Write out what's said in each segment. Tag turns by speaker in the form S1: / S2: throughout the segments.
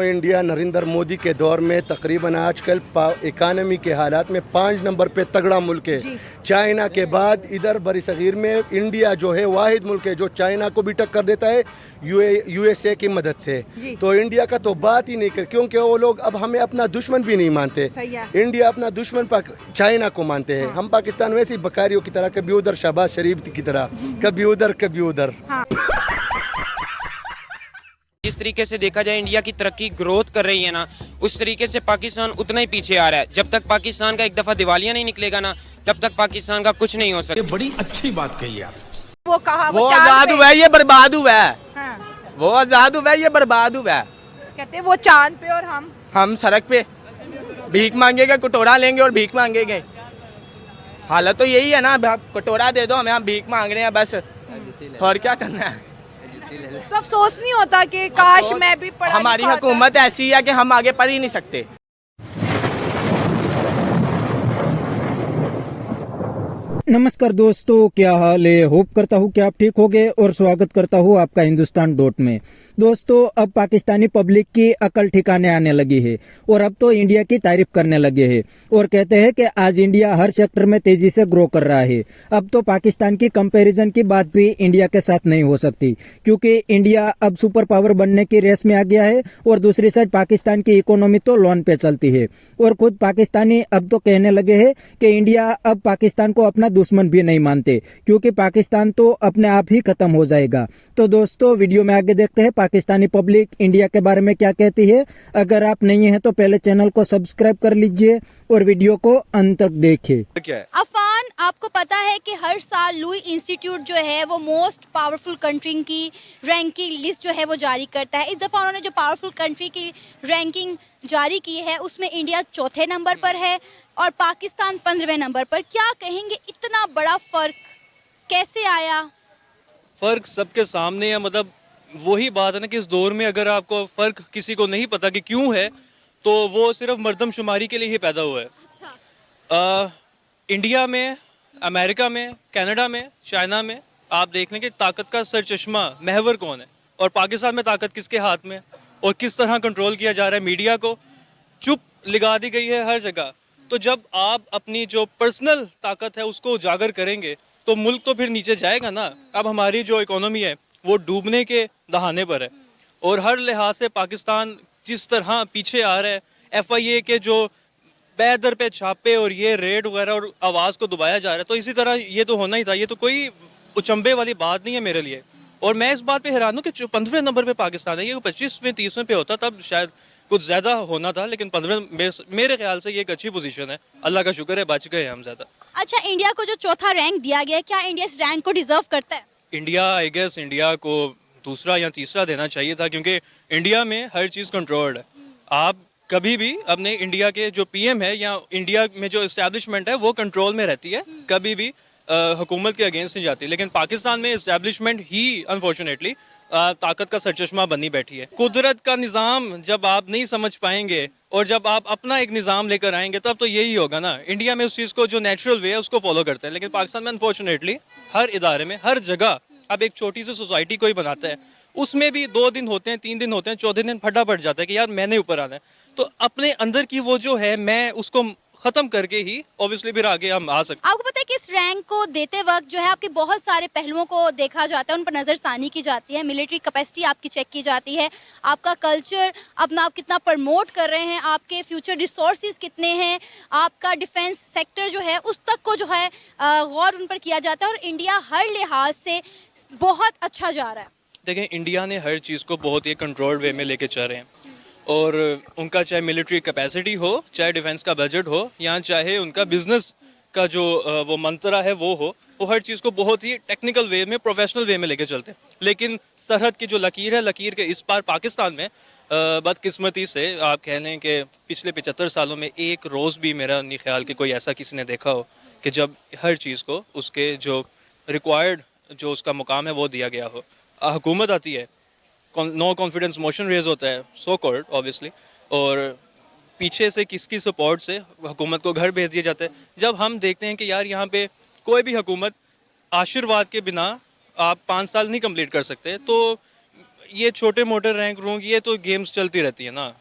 S1: हूँ इंडिया नरेंद्र मोदी के दौर में तकरीबन आजकल इकानमी के हालात में 5 नंबर पे तगड़ा मुल्क है। चाइना के बाद इधर बरसगीर में इंडिया जो है वाहिद मुल्क है जो चाइना को भी टक्कर देता है यूएसए की मदद से। तो इंडिया का तो बात ही नहीं कर, क्योंकि वो लोग अब हमें अपना दुश्मन भी नहीं मानते। इंडिया अपना दुश्मन चाइना को मानते हैं। हम पाकिस्तान वैसे ही बकारियों की तरह, कभी उधर शहबाज शरीफ की तरह, कभी उधर कभी उधर।
S2: जिस तरीके से देखा जाए इंडिया की तरक्की ग्रोथ कर रही है ना, उस तरीके से पाकिस्तान उतना ही पीछे आ रहा है। जब तक पाकिस्तान का एक दफा दिवालिया नहीं निकलेगा ना, तब तक पाकिस्तान का कुछ नहीं हो सकता।
S3: बड़ी अच्छी बात कही आप।
S4: वो आजाद हुआ है, ये बर्बाद हुआ है।
S5: हाँ।
S4: वो आजाद हुआ है, ये बर्बाद हुआ है।
S5: कहते हैं वो चांद पे और हम
S4: सड़क पे भीख मांगेंगे, कटोरा लेंगे और भीख मांगेंगे। हालत तो यही है ना, कटोरा दे दो हमें, हम भीख मांग रहे हैं बस, और क्या करना है।
S5: तो अफसोस नहीं होता कि काश मैं भी पढ़ा
S4: हमारी
S5: लिखा
S4: हुकूमत ऐसी है कि हम आगे पढ़ ही नहीं सकते।
S6: नमस्कार दोस्तों, क्या हाल है। होप करता हूँ कि आप ठीक होंगे और स्वागत करता हूँ आपका हिंदुस्तान डॉट में। दोस्तों, अब पाकिस्तानी पब्लिक की अकल ठिकाने आने लगी है और अब तो इंडिया की तारीफ करने लगे हैं और कहते हैं कि आज इंडिया हर सेक्टर में तेजी से ग्रो कर रहा है। अब तो पाकिस्तान की कंपैरिजन की बात भी इंडिया के साथ नहीं हो सकती, क्योंकि इंडिया अब सुपर पावर बनने की रेस में आ गया है और दूसरी साइड पाकिस्तान की इकोनॉमी तो लोन पे चलती है। और खुद पाकिस्तानी अब तो कहने लगे हैं कि इंडिया अब पाकिस्तान को अपना दुश्मन भी नहीं मानते, क्योंकि पाकिस्तान तो अपने आप ही खत्म हो जाएगा। तो दोस्तों, वीडियो में आगे देखते हैं पाकिस्तानी पब्लिक इंडिया के बारे में क्या कहती है। अगर आप नहीं हैं तो पहले चैनल को सब्सक्राइब कर लीजिए और वीडियो को अंत तक देखिए।
S7: अफान, आपको पता है कि हर साल लुई इंस्टीट्यूट जो है वो मोस्ट पावरफुल कंट्री की रैंकिंग लिस्ट जो है वो जारी करता है। इस दफ़ा उन्होंने जो पावरफुल कंट्री की रैंकिंग जारी की है उसमें इंडिया चौथे नंबर पर है और पाकिस्तान 15वें नंबर पर। क्या कहेंगे, इतना बड़ा फर्क कैसे आया?
S8: फर्क सबके सामने है। मतलब वही बात है ना कि इस दौर में अगर आपको फर्क किसी को नहीं पता कि क्यों है, तो वो सिर्फ मर्दमशुमारी के लिए ही पैदा हुआ है। अच्छा। इंडिया में, अमेरिका में, कनाडा में, चाइना में आप देख लें कि ताकत का सरचश्मा महवर कौन है, और पाकिस्तान में ताकत किसके हाथ में और किस तरह कंट्रोल किया जा रहा है। मीडिया को चुप लगा दी गई है हर जगह। तो जब आप अपनी जो पर्सनल ताकत है उसको उजागर करेंगे तो मुल्क तो फिर नीचे जाएगा ना। अब हमारी जो इकोनॉमी है वो डूबने के दहाने पर है और हर लिहाज से पाकिस्तान जिस तरह पीछे आ रहा है, FIA के जो बेदर पे छापे और ये रेड वगैरह और आवाज़ को दबाया जा रहा है, तो इसी तरह ये तो होना ही था। ये तो कोई उचंबे वाली बात नहीं है मेरे लिए। और मैं इस बात पे हैरान हूँ कि 15वें नंबर पे पाकिस्तान है। ये 25वें 30वें पे होता तब शायद कुछ ज़्यादा होना था, लेकिन 15वें मेरे ख्याल से ये एक अच्छी पोजीशन है। अल्लाह का शुक्र है बच गए हम ज़्यादा।
S7: अच्छा, इंडिया को जो चौथा रैंक दिया गया है, क्या इंडिया इस रैंक को डिजर्व करता है?
S8: इंडिया, आई गेस इंडिया को दूसरा या तीसरा देना चाहिए था, क्योंकि इंडिया में हर चीज़ कंट्रोल्ड है। आप कभी भी अपने इंडिया के जो PM है या इंडिया में जो इस्टेब्लिशमेंट है वो कंट्रोल में रहती है, कभी भी हुकूमत के अगेंस्ट नहीं जाती। लेकिन पाकिस्तान में इस्टेब्लिशमेंट ही अनफॉर्चुनेटली ताकत का सरचश्मा बनी बैठी है। कुदरत का निज़ाम जब आप नहीं समझ पाएंगे और जब आप अपना एक निज़ाम लेकर आएंगे तब तो यही होगा ना। इंडिया में उस चीज़ को जो नेचुरल वे है उसको फॉलो करते हैं, लेकिन पाकिस्तान में अनफॉर्चुनेटली हर इदारे में, हर जगह अब एक छोटी सी सोसाइटी कोई बनाता है, उसमें भी 2 दिन होते हैं, 3 दिन होते हैं, 4थे दिन फटा पड़ जाता है कि यार मैंने ऊपर आना है। तो अपने अंदर की वो जो है, मैं उसको खत्म करके ही ऑब्वियसली फिर आगे हम आ सकते हैं।
S7: आपको पता है कि इस रैंक को देते वक्त जो है आपके बहुत सारे पहलुओं को देखा जाता है, उन पर नज़रसानी की जाती है। मिलिट्री कैपेसिटी आपकी चेक की जाती है, आपका कल्चर अपना आप कितना प्रमोट कर रहे हैं, आपके फ्यूचर रिसोर्सेज कितने हैं, आपका डिफेंस सेक्टर जो है उस तक को जो है गौर उन पर किया जाता है। और इंडिया हर लिहाज से बहुत अच्छा जा रहा है।
S8: देखें, इंडिया ने हर चीज़ को बहुत ही कंट्रोल्ड वे में लेके चल रहे हैं, और उनका चाहे मिलिट्री कैपेसिटी हो, चाहे डिफेंस का बजट हो, या चाहे उनका बिजनेस का जो वो मंत्रा है वो हो, वो हर चीज़ को बहुत ही टेक्निकल वे में, प्रोफेशनल वे में लेके चलते हैं। लेकिन सरहद की जो लकीर है, लकीर के इस पार पाकिस्तान में बदकिस्मती से आप कह लें कि पिछले 75 सालों में एक रोज़ भी मेरा नहीं ख्याल कि कोई ऐसा किसी ने देखा हो कि जब हर चीज़ को उसके जो रिक्वायर्ड जो उसका मुकाम है वो दिया गया हो। हुकूमत आती है, नो कॉन्फिडेंस मोशन रेज होता है, सो कॉल्ड ऑब्वियसली, और पीछे से किसकी सपोर्ट से हुकूमत को घर भेज दिया जाता है। जब हम देखते हैं कि यार यहाँ पे कोई भी हुकूमत आशीर्वाद के बिना आप 5 साल नहीं कंप्लीट कर सकते, तो ये छोटे मोटे रैंक रोंग ये तो गेम्स चलती रहती है ना,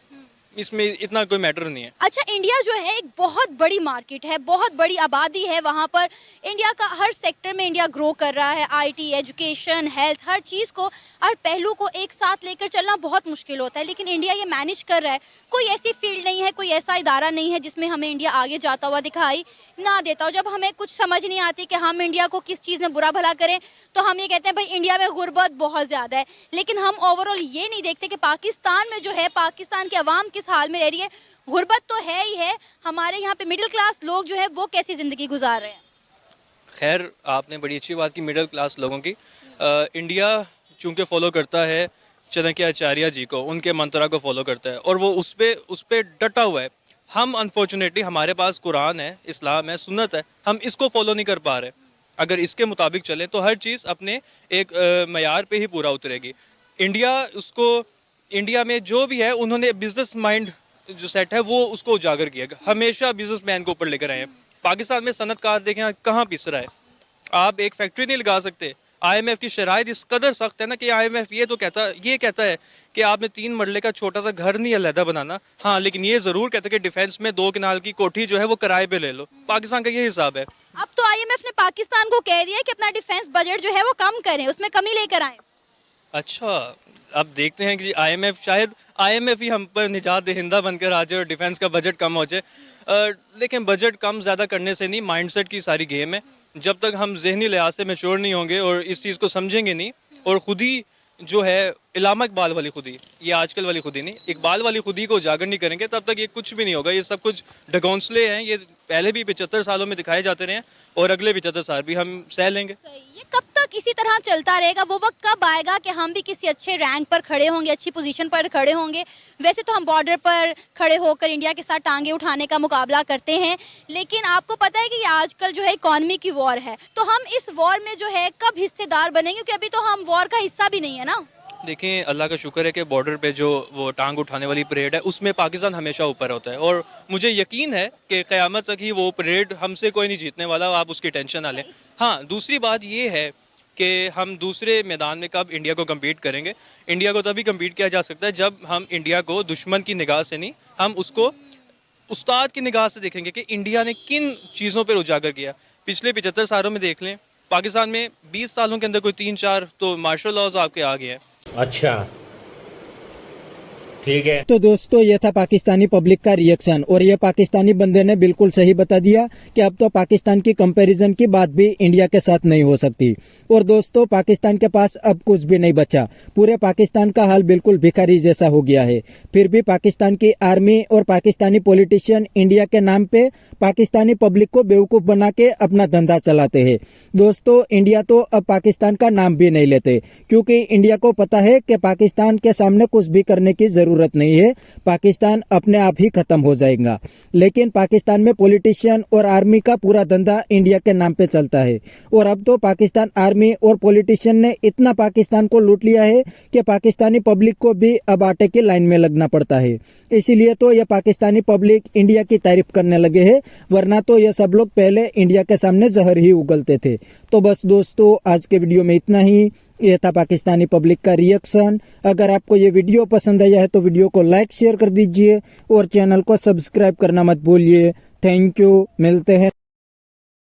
S8: इसमें इतना कोई मैटर नहीं है।
S7: अच्छा, इंडिया जो है एक बहुत बड़ी मार्केट है, बहुत बड़ी आबादी है वहाँ पर। इंडिया का हर सेक्टर में इंडिया ग्रो कर रहा है, आईटी, एजुकेशन, हेल्थ, हर चीज़ को, हर पहलू को एक साथ लेकर चलना बहुत मुश्किल होता है, लेकिन इंडिया ये मैनेज कर रहा है। कोई ऐसी फील्ड नहीं है, कोई ऐसा इदारा नहीं है जिसमें हमें इंडिया आगे जाता हुआ दिखाई ना देता हो। जब हमें कुछ समझ नहीं आती कि हम इंडिया को किस चीज़ में बुरा भला करें, तो हम ये कहते हैं भाई इंडिया में गुर्बत बहुत ज़्यादा है, लेकिन हम ओवरऑल ये नहीं देखते कि पाकिस्तान में जो है, पाकिस्तान की आवाम किस हाल में रह रही है। गुर्बत तो है ही है, हमारे यहाँ पे मिडिल क्लास लोग जो है वो कैसी ज़िंदगी गुजार रहे हैं।
S8: खैर, आपने बड़ी अच्छी बात की मिडिल क्लास लोगों की। इंडिया चूँकि फॉलो करता है चाणक्य आचार्य जी को, उनके मंत्रा को फॉलो करता है और वो उस पे डटा हुआ है। हम अनफॉर्चुनेटली, हमारे पास कुरान है, इस्लाम है, सुन्नत है, हम इसको फॉलो नहीं कर पा रहे। अगर इसके मुताबिक चलें तो हर चीज़ अपने एक मयार पे ही पूरा उतरेगी। इंडिया में जो भी है, उन्होंने बिजनेस माइंड जो सेट है वो उसको उजागर किया, हमेशा बिजनेसमैन को ऊपर लेकर आए हैं। पाकिस्तान में सनतकार देखें कहाँ पिस रहा है। आप एक फैक्ट्री नहीं लगा सकते। IMF की शराइत इस कदर सख्त है ना कि IMF ये कहता है कि आपने 3 मरले का छोटा सा घर नहीं अलहदा बनाना, हाँ, लेकिन ये ज़रूर कहता है कि डिफेंस में 2 कनाल की कोठी जो है वो किराए पे ले लो। पाकिस्तान का ये हिसाब है।
S7: अब तो IMF ने पाकिस्तान को कह दिया कि अपना डिफेंस बजट जो है वो कम करें, उसमें कमी लेकर आए।
S8: अच्छा, अब देखते हैं कि IMF ही हम पर निजात दहिंदा बनकर आ जाए और डिफेंस का बजट कम हो जाए। लेकिन बजट कम ज़्यादा करने से नहीं, माइंडसेट की सारी गेम है। जब तक हम जहनी लिहाज से मैच्योर नहीं होंगे और इस चीज़ को समझेंगे नहीं, और खुदी जो है इलामा इकबाल वाली खुदी, ये आजकल वाली खुदी नहीं, इकबाल वाली खुदी को उजागर नहीं करेंगे, तब तक ये कुछ भी नहीं होगा। ये सब कुछ ढगौंसले हैं, ये पहले भी 75 सालों में दिखाए जाते रहे हैं और अगले 75 साल भी हम सह लेंगे।
S7: ये कब तक इसी तरह चलता रहेगा? वो वक्त कब आएगा कि हम भी किसी अच्छे रैंक पर खड़े होंगे, अच्छी पोजीशन पर खड़े होंगे? वैसे तो हम बॉर्डर पर खड़े होकर इंडिया के साथ टांगे उठाने का मुकाबला करते हैं, लेकिन आपको पता है कि ये आजकल जो है इकॉनमी की वॉर है, तो हम इस वॉर में जो है कब हिस्सेदार बनेंगे? क्योंकि अभी तो हम वॉर का हिस्सा भी नहीं है ना।
S8: देखें, अल्लाह का शुक्र है कि बॉर्डर पे जो वो टांग उठाने वाली परेड है उसमें पाकिस्तान हमेशा ऊपर होता है, और मुझे यकीन है कि क़यामत तक ही वो परेड हमसे कोई नहीं जीतने वाला, आप उसकी टेंशन ना लें। हाँ, दूसरी बात ये है कि हम दूसरे मैदान में कब इंडिया को कम्पीट करेंगे। इंडिया को तभी कम्पीट किया जा सकता है जब हम इंडिया को दुश्मन की निगाह से नहीं, हम उसको उस्ताद की निगाह से देखेंगे कि इंडिया ने किन चीज़ों पर उजागर किया। पिछले 75 सालों में देख लें, पाकिस्तान में 20 सालों के अंदर कोई 3-4 तो मार्शल लॉज आपके आ गए हैं।
S3: अच्छा, ठीक है।
S6: तो दोस्तों, ये था पाकिस्तानी पब्लिक का रिएक्शन, और ये पाकिस्तानी बंदे ने बिल्कुल सही बता दिया कि अब तो पाकिस्तान की कंपैरिजन की बात भी इंडिया के साथ नहीं हो सकती। और दोस्तों, पाकिस्तान के पास अब कुछ भी नहीं बचा, पूरे पाकिस्तान का हाल बिल्कुल भिखारी जैसा हो गया है। फिर भी पाकिस्तान की आर्मी और पाकिस्तानी पॉलिटिशियन इंडिया के नाम पे पाकिस्तानी पब्लिक को बेवकूफ बना के अपना धंधा चलाते हैं। दोस्तों, इंडिया तो अब पाकिस्तान का नाम भी नहीं लेते, क्योंकि इंडिया को पता है कि पाकिस्तान के सामने कुछ भी करने की जरूरत नहीं है, पाकिस्तान अपने आप ही खत्म हो जाएगा। लेकिन पाकिस्तान में पॉलिटिशियन और आर्मी का पूरा धंधा इंडिया के नाम पे चलता है, और अब तो पाकिस्तान आर्मी और पॉलिटिशियन ने इतना पाकिस्तान को लूट लिया है कि पाकिस्तानी पब्लिक को भी अब आटे की लाइन में लगना पड़ता है। इसीलिए तो ये पाकिस्तानी पब्लिक इंडिया की तारीफ करने लगे हैं, वरना तो ये सब लोग पहले इंडिया के सामने जहर ही उगलते थे। तो बस दोस्तों, आज के वीडियो में इतना ही। ये था पाकिस्तानी पब्लिक का रिएक्शन। अगर आपको ये वीडियो पसंद आया है तो वीडियो को लाइक शेयर कर दीजिए और चैनल को सब्सक्राइब करना मत भूलिए। थैंक यू, मिलते हैं।